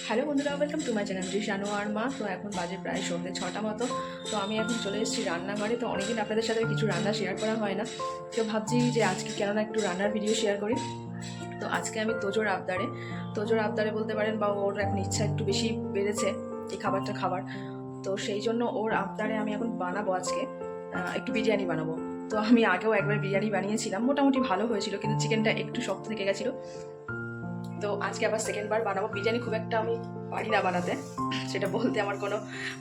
Hello বন্ধুরা, welcome to my channel জিশানু আর মা। তো এখন বাজে প্রায় সন্ধ্যে 6টা মতো। তো আমি এখন চলে এসেছি রান্নাঘরে। তো অনেকদিন আপনাদের সাথে কিছু রান্না শেয়ার করা হয় না, তো ভাবছি যে আজকে কেননা একটু রান্নার ভিডিও শেয়ার করি। তো আজকে আমি তোজোর আবদারে বলতে পারেন, বা ওর এখন ইচ্ছা একটু বেশি বেড়েছে এই খাবারটা খাবার। তো সেই জন্য ওর আবদারে আমি এখন বানাবো আজকে একটু বিরিয়ানি বানাবো। তো আমি আগেও একবার বিরিয়ানি বানিয়েছিলাম, মোটামুটি ভালো হয়েছিল, কিন্তু চিকেনটা একটু শক্ত থেকে গেছিলো। তো আজকে আবার সেকেন্ডবার বানাবো বিরিয়ানি। খুব একটা আমি পারি না বানাতে, সেটা বলতে আমার কোনো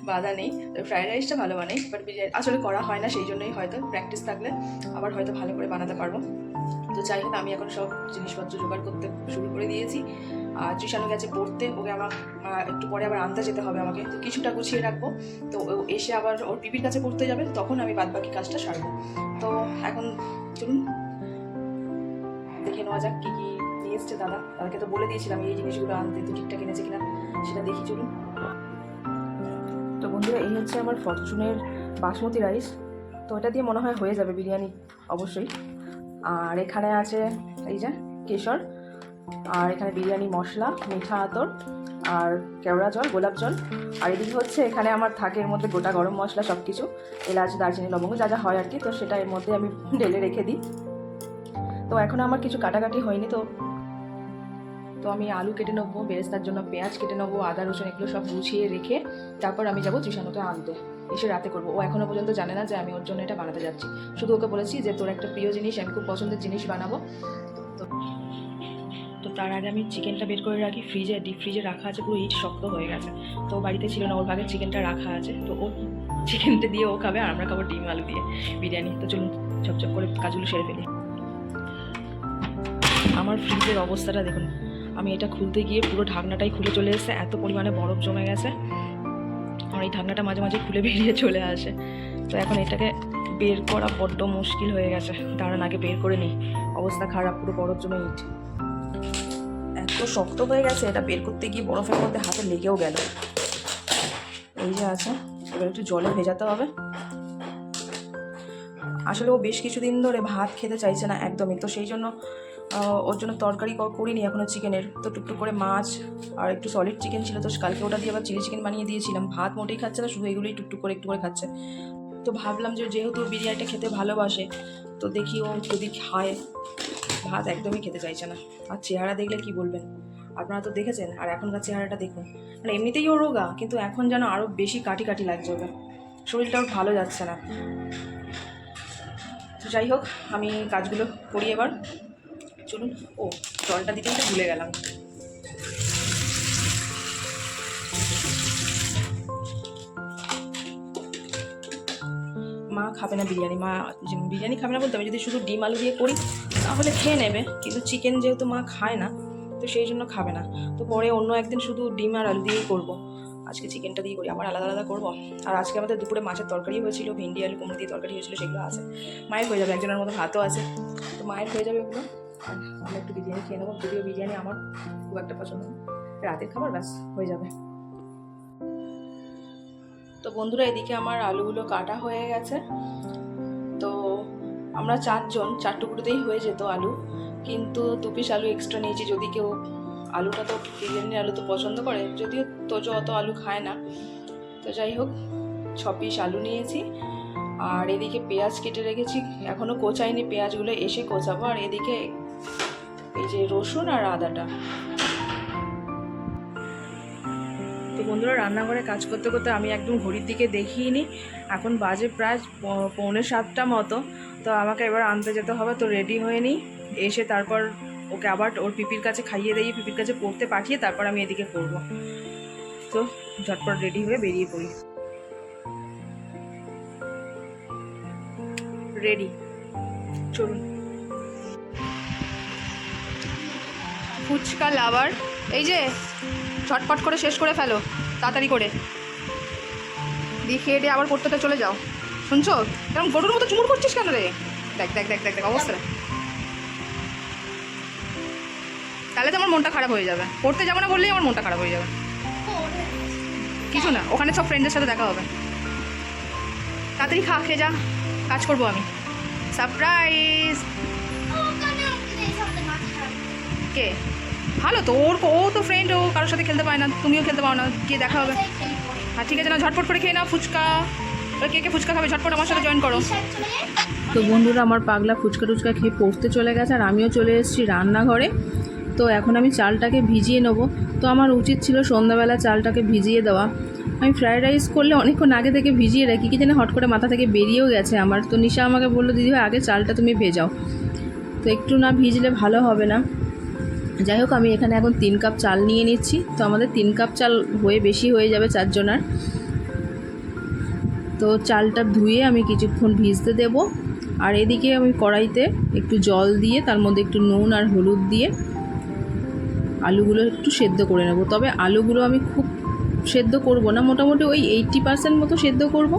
বাধা নেই। তো ফ্রাইড রাইসটা ভালো বানাই, বাট বিরিয়ানি আসলে করা হয় না, সেই জন্যই হয়তো প্র্যাকটিস থাকলে আবার হয়তো ভালো করে বানাতে পারবো। তো যাই হোক, আমি এখন সব জিনিসপত্র জোগাড় করতে শুরু করে দিয়েছি। আর জিশানু গেছে পড়তে, ওকে আমার একটু পরে আবার আনতে যেতে হবে আমাকে, তো কিছুটা গুছিয়ে রাখবো। তো এসে আবার ওর পিপির কাছে পড়তে যাবে, তখন আমি বাদবাকি কাজটা সারবো। তো এখন চলুন দেখে নেওয়া যাক কী কী নিয়ে এসছে দাদাকে তো বলে দিয়েছিলাম এই জিনিসগুলো আনতে, তো ঠিকঠাক এনেছে কিনা সেটা দেখি, চলুন। তো বন্ধুরা, এই হচ্ছে আমার ফরচুনের বাসমতি রাইস। তো এটা দিয়ে মনে হয় হয়ে যাবে বিরিয়ানি অবশ্যই। আর এখানে আছে এই যে কেশর, আর এখানে বিরিয়ানি মশলা, মিঠা আতর, আর কেওড়া জল, গোলাপ জল। আর এদিকে হচ্ছে এখানে আমার থাকে এর মধ্যে গোটা গরম মশলা সব কিছু, এলাচ, দারচিনি, লবঙ্গ, যা যা হয় আর কি। তো সেটা এর মধ্যে আমি ঢেলে রেখে দিই। তো এখনও আমার কিছু কাটাকাটি হয়নি। তো আমি আলু কেটে নেবো, বেরেস্তার জন্য পেঁয়াজ কেটে নেবো, আদা রসুন এগুলো সব গুছিয়ে রেখে তারপর আমি যাবো জিশানুকে আনতে, এসে রাতে করবো। ও এখনও পর্যন্ত জানে না যে আমি ওর জন্য এটা বানাতে যাচ্ছি। শুধু ওকে বলেছি যে তোর একটা প্রিয় জিনিস, আমি খুব পছন্দের জিনিস বানাবো। তো তার আগে আমি চিকেনটা বের করে রাখি ফ্রিজে, ডিপ ফ্রিজে রাখা আছে, পুরো হিট শক্ত হয়ে গেছে। তো বাড়িতে ছিল না, ওর ভাগে চিকেনটা রাখা আছে, তো ও চিকেনটা দিয়ে ও খাবে, আর আমরা খাবো ডিম আলু দিয়ে বিরিয়ানি। তো চলুন ঝপঝপ করে কাজগুলো সেরে ফেলি। আমার ফ্রিজের অবস্থাটা দেখুন, আমি এটা খুলতে গিয়ে পুরো ঢাকনাটাই খুলে চলে এসেছে, এত পরিমাণে বরফ জমে গেছে। আর এই ঢাকনাটা মাঝে মাঝে খুলে বেরিয়ে চলে আসে। তো এখন এটাকে বের করা বড্ড মুশকিল হয়ে গেছে। দাঁড়ান আগে বের করে নিই, অবস্থা খারাপ, পুরো বরফ জমে ইট এত শক্ত হয়ে গেছে, এটা বের করতে গিয়ে বরফের মধ্যে হাতে লেগেও গেল। এই যে আছে, এবার একটু জলে ভেজাতে হবে। আসলে ও বেশ কিছুদিন ধরে ভাত খেতে চাইছে না একদমই, তো সেই জন্য ওর জন্য তরকারি করিনি এখনও চিকেনের। তো টুকটুক করে মাছ আর একটু সলিড চিকেন ছিল, তো কালকে ওটা দিয়ে আবার চিলি চিকেন বানিয়ে দিয়েছিলাম। ভাত মোটেই খাচ্ছে না, শুধু এগুলোই টুকটুক করে একটু করে খাচ্ছে। তো ভাবলাম যে যেহেতু বিরিয়ানিটা খেতে ভালোবাসে, তো দেখি ও যদি খায়। ভাত একদমই খেতে চাইছে না। আর চেহারা দেখলে কি বলবেন, আপনারা তো দেখেছেন, আর এখনকার চেহারাটা দেখুন। মানে এমনিতেই ও রোগা, কিন্তু এখন যেন আরও বেশি কাটি কাটি লাগছে ওকে, শরীরটাও ভালো যাচ্ছে না। তো যাই হোক, আমি কাজগুলো করি এবার, চলুন। ও জলটা দিতে তো ভুলে গেলাম। মা খাবে না বিরিয়ানি, মা বিরিয়ানি খাবে না বলতে আমি যদি শুধু ডিম আলু দিয়ে করি তাহলে খেয়ে নেবে, কিন্তু চিকেন যেহেতু মা খায় না, তো সেই জন্য খাবে না। তো পরে অন্য একদিন শুধু ডিম আর আলু দিয়েই করবো, আজকে চিকেনটা দিয়ে করি, আবার আলাদা আলাদা করবো। আর আজকে আমাদের দুপুরে মাছের তরকারি হয়েছিল, ভিন্ডি আলু কুমড়ো দিয়ে তরকারি হয়েছিল, সেগুলো আছে। মায়ের হয়ে যাবে, একজনের মতো ভাতও আছে, তো মায়ের হয়ে যাবে ওগুলো। আর আমরা একটু বিরিয়ানি খেয়ে নেবো, যদিও বিরিয়ানি আমার খুব একটা পছন্দ, রাতের খাবার ব্যাস হয়ে যাবে। তো বন্ধুরা, এদিকে আমার আলুগুলো কাটা হয়ে গেছে। তো আমরা 4 টুকরোতেই হয়ে যেত আলু, কিন্তু 2 পিস আলু এক্সট্রা নিয়েছি, যদি কেউ আলুটা তো বিরিয়ানির আলু তো পছন্দ করে, যদিও তোজো অত আলু খায় না। তো যাই হোক, 6 পিস আলু নিয়েছি। আর এদিকে পেঁয়াজ কেটে রেখেছি, এখনও কোচাইনি, পেঁয়াজগুলো এসে কোচাবো। আর এদিকে এই যে রসুন আর আদাটা। তো বন্ধুরা, রান্নাঘরে কাজ করতে করতে আমি একদম ঘড়ির দিকে দেখিনি, এখন বাজে প্রায় 6:45 মতো। তো আমাকে এবার আনতে যেতে হবে, তো রেডি হয়ে নিই, এসে তারপর ওকে আবার ওর পিপির কাছে খাইয়ে দিয়ে পিপির কাছে পড়তে পাঠিয়ে তারপর আমি এদিকে করব। তো ঝটপট রেডি হয়ে বেরিয়ে পড়ি। রেডি, চলুন। ফুচকা লাভার, এই যে ঝটপট করে শেষ করে ফেলো, তাড়াতাড়ি করে দিয়ে খেয়ে দিয়ে আবার পড়তে চলে যাও। শুনছো এরকম গরুর মতো চুমুর করছিস কেন রে? দেখ দেখ দেখ দেখ দেখ অবস্থা, তাহলে তো আমার মনটা খারাপ হয়ে যাবে। পড়তে যাবো না বললেই আমার মনটা খারাপ হয়ে যাবে। কিছু না, ওখানে সব ফ্রেন্ডদের সাথে দেখা হবে। তাড়াতাড়ি খা, খেয়ে যা, কাজ করবো আমি। সারপ্রাইজ। কে? ভালো তো, ও তো ফ্রেন্ড, ও কারোর সাথে খেলতে পারে না, তুমিও খেলতে পারো না, গিয়ে দেখা হবে। হ্যাঁ ঠিক আছে, না ঝটপট করে খেয়ে নাও ফুচকা। কে কে ফুচকা খাবে ঝটপট আমার সাথে জয়েন করো। তো বন্ধুরা, আমার পাগলা ফুচকা টুচকা খেয়ে পড়তে চলে গেছে, আর আমিও চলে এসেছি রান্নাঘরে। তো এখন আমি চালটাকে ভিজিয়ে নেবো। তো আমার উচিত ছিল সন্ধ্যাবেলা চালটাকে ভিজিয়ে দেওয়া। আমি ফ্রায়েড রাইস করলে অনেকক্ষণ আগে থেকে ভিজিয়ে রাখি, কি জানি হট করে মাথা থেকে বেরিয়েও গেছে আমার। তো নিশা আমাকে বললো, দিদিভাই আগে চালটা তুমি ভেজাও। তো একটু না ভিজলে ভালো হবে না। যাই হোক, আমি এখানে এখন 3 কাপ চাল নিয়ে নিচ্ছি। তো আমাদের 3 কাপ চাল বেশি হয়ে যাবে 4 জনার। তো চালটা ধুয়ে আমি কিছুক্ষণ ভিজতে দেব। আর এদিকে আমি কড়াইতে একটু জল দিয়ে তার মধ্যে একটু নুন আর হলুদ দিয়ে আলুগুলো একটু সেদ্ধ করে নেব। তবে আলুগুলো আমি খুব সেদ্ধ করব না, মোটামুটি ওই 80% মতো সেদ্ধ করব।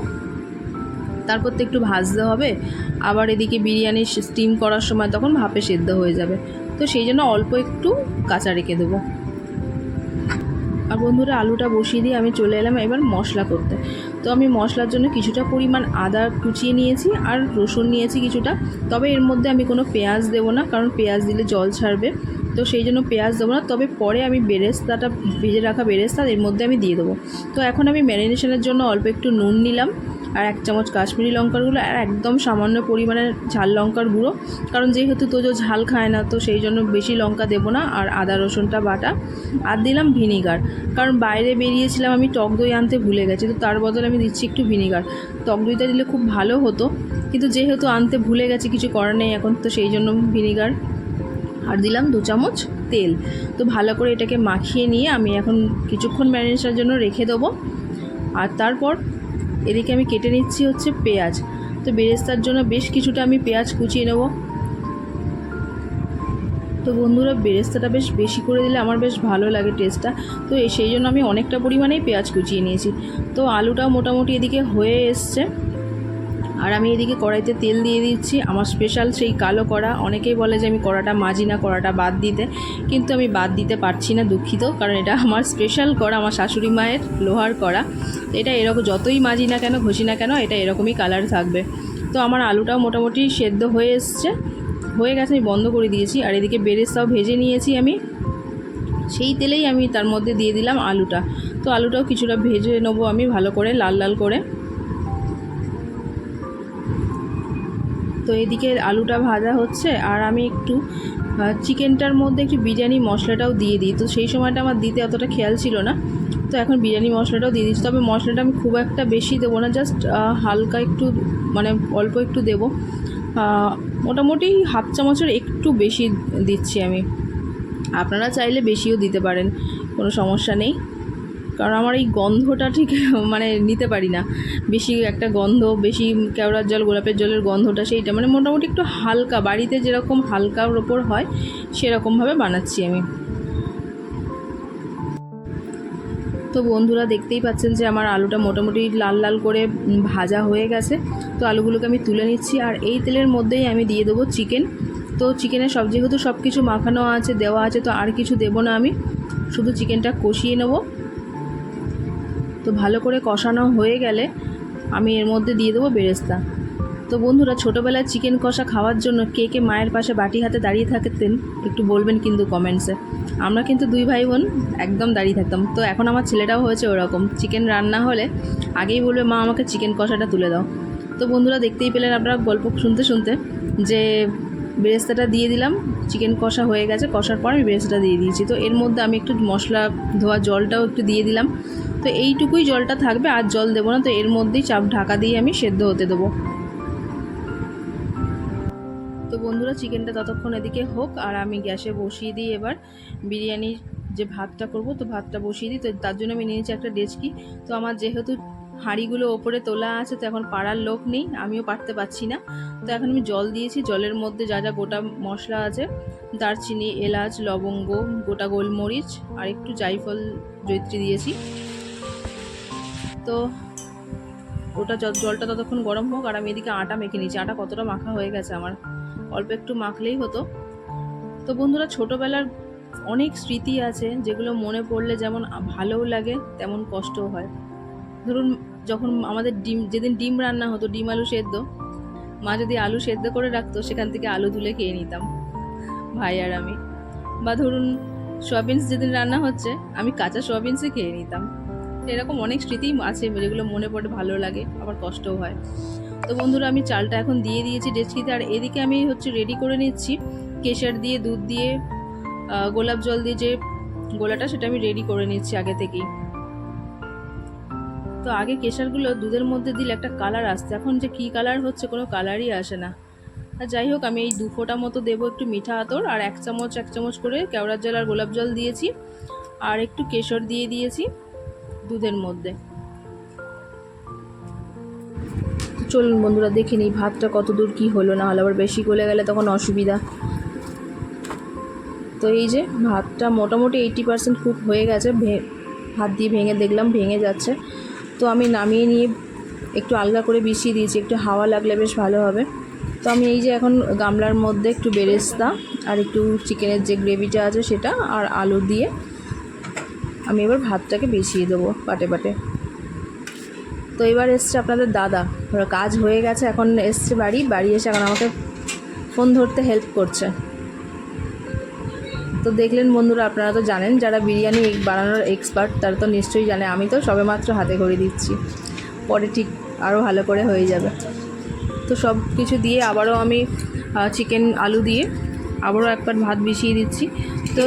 তারপর তো একটু ভাজতে হবে, আবার এদিকে বিরিয়ানি স্টিম করার সময় তখন ভাপে সেদ্ধ হয়ে যাবে। তো সেই জন্য অল্প একটু কাঁচা রেখে দেবো। আর বন্ধুরা, আলুটা বসিয়ে দিয়ে আমি চলে এলাম এবার মশলা করতে। তো আমি মশলার জন্য কিছুটা পরিমাণ আদা কুচিয়ে নিয়েছি আর রসুন নিয়েছি কিছুটা। তবে এর মধ্যে আমি কোনো পেঁয়াজ দেবো না, কারণ পেঁয়াজ দিলে জল ছাড়বে। তো সেই জন্য পেঁয়াজ দেবো না। তবে পরে আমি বেরেস্তাটা, ভেজে রাখা বেরেস্তা এর মধ্যে আমি দিয়ে দেবো। তো এখন আমি ম্যারিনেশনের জন্য অল্প একটু নুন নিলাম, আর 1 চামচ কাশ্মীরি লঙ্কার গুঁড়ো, আর একদম সামান্য পরিমাণে ঝাল লঙ্কার গুঁড়ো। কারণ যেহেতু তোজো ঝাল খায় না, তো সেই জন্য বেশি লঙ্কা দেবো না। আর আদা রসুনটা বাটা, আর দিলাম ভিনিগার। কারণ বাইরে বেরিয়েছিলাম, আমি টক দই আনতে ভুলে গেছি, তো তার বদলে আমি দিচ্ছি একটু ভিনিগার। টক দইটা দিলে খুব ভালো হতো, কিন্তু যেহেতু আনতে ভুলে গেছি, কিছু করার নেই এখন, তো সেই জন্য ভিনিগার। আর দিলাম 2 চামচ তেল। তো ভালো করে এটাকে মাখিয়ে নিয়ে আমি এখন কিছুক্ষণ ম্যারিনেশনের জন্য রেখে দেবো। আর তারপর এদিকে আমি কেটে নিচ্ছি হচ্ছে পেঁয়াজ। তো বেরেস্তার জন্য বেশ কিছুটা আমি পেঁয়াজ কুচিয়ে নেব। তো বন্ধুরা, বেরেস্তাটা বেশ বেশি করে দিলে আমার বেশ ভালো লাগে টেস্টটা। তো সেই জন্য আমি অনেকটা পরিমাণেই পেঁয়াজ কুচিয়ে নিয়েছি। তো আলুটাও মোটামুটি এদিকে হয়ে এসছে। আর আমি এদিকে কড়াইতে তেল দিয়ে দিচ্ছি, আমার স্পেশাল সেই কালো কড়া। অনেকেই বলে যে আমি কড়াটা মাজি না, কড়াটা বাদ দিতে, কিন্তু আমি বাদ দিতে পারছি না, দুঃখিত। কারণ এটা আমার স্পেশাল কড়া, আমার শাশুড়ি মায়ের লোহার কড়া। এটা এরকম যতই মাজি না কেন, ঘষি না কেন, এটা এরকমই কালার থাকবে। তো আমার আলুটাও মোটামুটি সেদ্ধ হয়ে এসছে, হয়ে গেছে, আমি বন্ধ করে দিয়েছি। আর এদিকে বেরেস্তাও ভেজে নিয়েছি আমি। সেই তেলেই আমি তার মধ্যে দিয়ে দিলাম আলুটা। তো আলুটাও কিছুটা ভেজে নেবো আমি ভালো করে, লাল লাল করে। তো এদিকে আলুটা ভাজা হচ্ছে, আর আমি একটু চিকেনটার মধ্যে একটু বিরিয়ানি মশলাটাও দিয়ে দিই। তো সেই সময়টা আমার দিতে অতটা খেয়াল ছিল না, তো এখন বিরিয়ানি মশলাটাও দিয়ে দিচ্ছি। তবে মশলাটা আমি খুব একটা বেশি দেবো না, জাস্ট হালকা একটু, মানে অল্প একটু দেবো। মোটামুটি 1/2 চামচের একটু বেশি দিচ্ছি আমি। আপনারা চাইলে বেশিও দিতে পারেন, কোনো সমস্যা নেই। কারণ আমার এই গন্ধটা ঠিক মানে নিতে পারি না, বেশি একটা গন্ধ, বেশি কেওড়ার জল, গোলাপের জলের গন্ধটা, সেইটা মানে মোটামুটি একটু হালকা, বাড়িতে যেরকম হালকার ওপর হয় সেরকমভাবে বানাচ্ছি আমি। তো বন্ধুরা, দেখতেই পাচ্ছেন যে আমার আলুটা মোটামুটি লাল লাল করে ভাজা হয়ে গেছে। তো আলুগুলোকে আমি তুলে নিচ্ছি, আর এই তেলের মধ্যেই আমি দিয়ে দেবো চিকেন। তো চিকেনের যেহেতু সব কিছু মাখানো আছে, দেওয়া আছে, তো আর কিছু দেবো না, আমি শুধু চিকেনটা কষিয়ে নেব। তো ভালো করে কষানো হয়ে গেলে আমি এর মধ্যে দিয়ে দেবো বেরেস্তা। তো বন্ধুরা, ছোটোবেলায় চিকেন কষা খাওয়ার জন্য কে কে মায়ের পাশে বাটি হাতে দাঁড়িয়ে থাকতেন একটু বলবেন কিন্তু কমেন্টসে। আমরা কিন্তু 2 ভাই বোন একদম দাঁড়িয়ে থাকতাম। তো এখন আমার ছেলেটাও হয়েছে ওরকম, চিকেন রান্না হলে আগেই বলবে, মা আমাকে চিকেন কষাটা তুলে দাও। তো বন্ধুরা, দেখতেই পেলেন আপনারা গল্প শুনতে শুনতে যে বেরেস্তাটা দিয়ে দিলাম, চিকেন কষা হয়ে গেছে। কষার পর আমি বেরেস্তাটা দিয়ে দিয়েছি। তো এর মধ্যে আমি একটু মশলা ধোয়া জলটাও একটু দিয়ে দিলাম। তো এইটুকুই জলটা থাকবে, আর জল দেবো না। তো এর মধ্যেই ঢাকা দিয়ে আমি সেদ্ধ হতে দেবো। তো বন্ধুরা, চিকেনটা ততক্ষণ এদিকে হোক, আর আমি গ্যাসে বসিয়ে দিই এবার বিরিয়ানির যে ভাতটা করব। তো ভাতটা বসিয়ে দিই। তো তার জন্য আমি নিয়েছি একটা ডেচকি। তো আমার যেহেতু হাঁড়িগুলো ওপরে তোলা আছে, তো এখন পাড়ার লোক নেই, আমিও পারতে পারছি না। তো এখন আমি জল দিয়েছি, জলের মধ্যে যা যা গোটা মশলা আছে, দারচিনি, এলাচ, লবঙ্গ, গোটা গোলমরিচ, আর একটু জায়ফল, জয়িত্রী দিয়েছি। তো ওটা জলটা ততক্ষণ গরম হোক, আর আমি এদিকে আটা মেখে নিয়েছি। আটা কতটা মাখা হয়ে গেছে আমার, অল্প একটু মাখলেই হতো। তো বন্ধুরা, ছোটোবেলার অনেক স্মৃতি আছে যেগুলো মনে পড়লে যেমন ভালোও লাগে, তেমন কষ্টও হয়। ধরুন, যখন আমাদের যেদিন ডিম রান্না হতো, ডিম আলু সেদ্ধ, মা যদি আলু সেদ্ধ করে রাখতো, সেখান থেকে আলু তুলে খেয়ে নিতাম ভাই আর আমি। বা ধরুন, সোয়াবিনস যেদিন রান্না হচ্ছে আমি কাঁচা সোয়াবিনসই খেয়ে নিতাম। এরকম অনেক স্মৃতি আছে যেগুলো মনে পড়ে ভালো লাগে, আবার কষ্টও হয়। তো বন্ধুরা আমি চালটা এখন দিয়ে দিয়েছি ডেচকিতে, আর এদিকে আমি রেডি করে নিচ্ছি কেশর দিয়ে, দুধ দিয়ে, গোলাপ জল দিয়ে যে গোলাটা সেটা আমি রেডি করে নিচ্ছি আগে থেকেই। তো আগে কেশরগুলো দুধের মধ্যে দিলে একটা কালার আসতো, এখন যে কী কালার হচ্ছে কোনো কালারই আসে না। আর যাই হোক, আমি এই 2 ফোঁটা মতো দেবো একটু মিঠা আতর, আর 1 চামচ করে কেওড়ার জল আর গোলাপ জল দিয়েছি, আর একটু কেশর দিয়ে দিয়েছি দুধের মধ্যে। চলুন বন্ধুরা দেখে নিই ভাতটা কত দূর কী হলো, না হলে আবার বেশি গলে গেলে তখন অসুবিধা। তো এই যে ভাতটা মোটামুটি 80% কুক হয়ে গেছে, হাত দিয়ে ভেঙে দেখলাম ভেঙে যাচ্ছে। তো আমি নামিয়ে নিয়ে একটু আলগা করে বিছিয়ে দিয়েছি, একটু হাওয়া লাগলে বেশ ভালো হবে। তো আমি এই যে এখন গামলার মধ্যে একটু বেরেস্তা আর একটু চিকেনের যে গ্রেভিটা আছে সেটা আর আলু দিয়ে আমি এবার ভাতটাকে বিছিয়ে দেবো পাটে পাটে। তো এবার এসছে আপনাদের দাদা, কাজ হয়ে গেছে, এখন এসছে বাড়ি এসে এখন আমাকে ফোন ধরতে হেল্প করছে। তো দেখলেন বন্ধুরা, আপনারা তো জানেন, যারা বিরিয়ানি বানানোর এক্সপার্ট তারা তো নিশ্চয়ই জানে, আমি তো সবেমাত্র হাতে করে দিচ্ছি, পরে ঠিক আরও ভালো করে হয়ে যাবে। তো সব কিছু দিয়ে আবারও আমি চিকেন আলু দিয়ে আবারও একবার ভাত মিশিয়ে দিচ্ছি। তো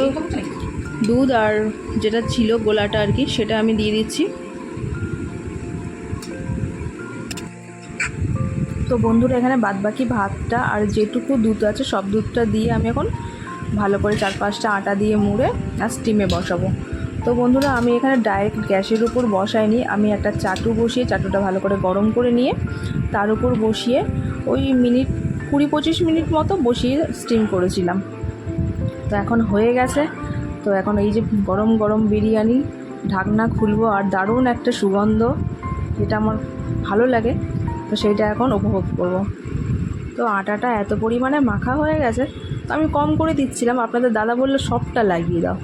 দুধ আর যেটা ছিল গোলাটা আর কি, সেটা আমি দিয়ে দিচ্ছি। তো বন্ধুরা এখানে বাদবাকি ভাতটা আর যেটুকু দুধ আছে সব দুধটা দিয়ে আমি এখন ভালো করে 4-5টা আটা দিয়ে মুড়ে আর স্টিমে বসাবো। তো বন্ধুরা আমি এখানে ডাইরেক্ট গ্যাসের উপর বসাইনি, আমি একটা চাটু বসিয়ে চাটুটা ভালো করে গরম করে নিয়ে তার উপর বসিয়ে ওই 20-25 মিনিট মতো বসিয়ে স্টিম করেছিলাম। তো এখন হয়ে গেছে। তো এখন এই যে গরম গরম বিরিয়ানি, ঢাকনা খুলবো আর দারুণ একটা সুগন্ধ, যেটা আমার ভালো লাগে, তো সেইটা এখন উপভোগ করব। তো আটাটা এত পরিমাণে মাখা হয়ে গেছে, তো আমি কম করে দিচ্ছিলাম, আপনাদের দাদা বললো সবটা লাগিয়ে দাও।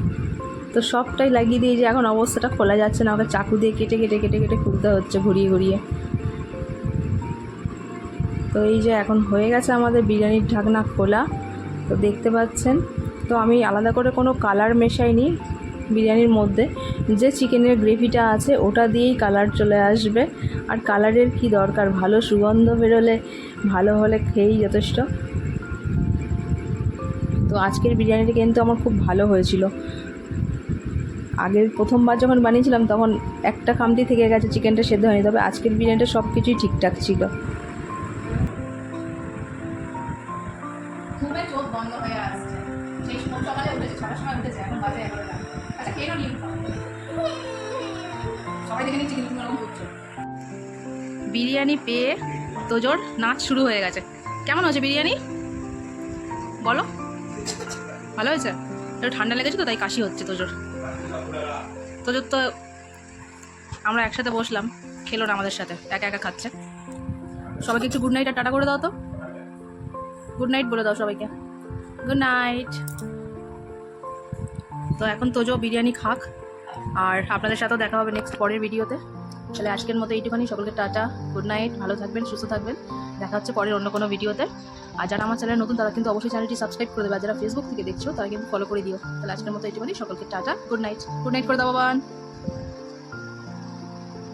তো সবটাই লাগিয়ে দিয়ে যে এখন অবস্থাটা খোলা যাচ্ছে না, ওকে চাকু দিয়ে কেটে কেটে কেটে কেটে খুলতে হচ্ছে ঘুরিয়ে ঘুরিয়ে। তো এই যে এখন হয়ে গেছে আমাদের বিরিয়ানির ঢাকনা খোলা, তো দেখতে পাচ্ছেন। তো আমি আলাদা করে কোনো কালার মেশাইনি বিরিয়ানির মধ্যে, যে চিকেনের গ্রেভিটা আছে ওটা দিয়েই কালার চলে আসবে। আর কালারের কি দরকার, ভালো সুগন্ধ বেরোলে ভালো হলে খেয়েই যথেষ্ট। তো আজকের বিরিয়ানিটা কিন্তু আমার খুব ভালো হয়েছিল। আগের প্রথমবার যখন বানিয়েছিলাম তখন একটা খামতি থেকে গেছে, চিকেনটা সেদ্ধ হয়নি, তবে আজকের বিরিয়ানিটা সব কিছুই ঠিকঠাক ছিল। চোখ বন্ধ হয়ে আসছে, সেই সকালে উঠেছে, 6টার সময় উঠেছে, এখন বাজে 11টা। আচ্ছা কেন নিয়ে সবাই দেখে নিচ্ছি, কিন্তু এরকম করছো। বিরিয়ানি পেয়ে তোজোর নাচ শুরু হয়ে গেছে। কেমন হয়েছে বিরিয়ানি বলো? ভালো হয়েছে? একটু ঠান্ডা লেগেছে তো তাই কাশি হচ্ছে তোজোর। তোজোর তো আমরা একসাথে বসলাম, খেলো না আমাদের সাথে, একা একা খাচ্ছে। সবাইকে একটু গুড নাইট আর টাটা করে দাও তো। গুড নাইট বলে দাও সবাইকে, গুড নাইট। তো এখন তোজো বিরিয়ানি খাক, আর আপনাদের সাথেও দেখা হবে নেক্সট পরের ভিডিওতে। তাহলে আজকের মতো এইটুখানি, সকলকে টাটা, গুড নাইট, ভালো থাকবেন, সুস্থ থাকবেন, দেখা হচ্ছে পরের অন্য কোনো ভিডিওতে। আর যারা আমার চ্যানেল নতুন তারা কিন্তু অবশ্যই চ্যানেলটি সাবস্ক্রাইব করে দেবে, আর যারা ফেসবুক থেকে দেখছো তারা কিন্তু ফলো করে দিও। তাহলে আজকের মতো এইটুখানি, সকলকে টাটা, গুড নাইট করে দাও বাবান।